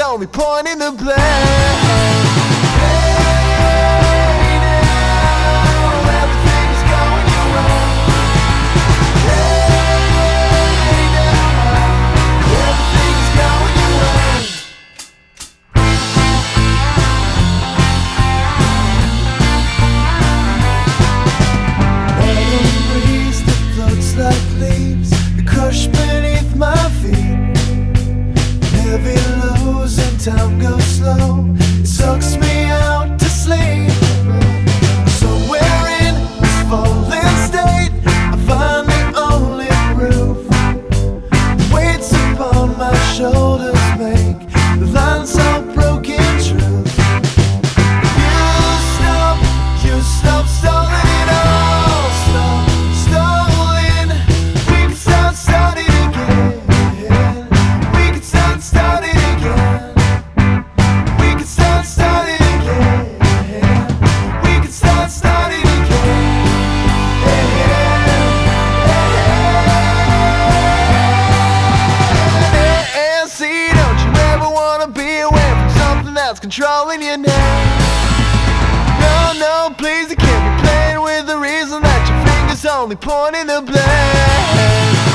only pointing the blame. Like leaves that crush beneath my feet. Heavy lows and time goes slow. It sucks me out to sleep. Somewhere in this fallen state, I find the only proof. The weights upon my shoulders make the lines of broken truth. You stop stalling it all. Stop stalling. We can start it again. We can start it again. We can start it again. We can start it again. And see, don't you ever wanna be away from something that's controlling you now? No, please, you can't be playing with the reason that your fingers only pointing the blame.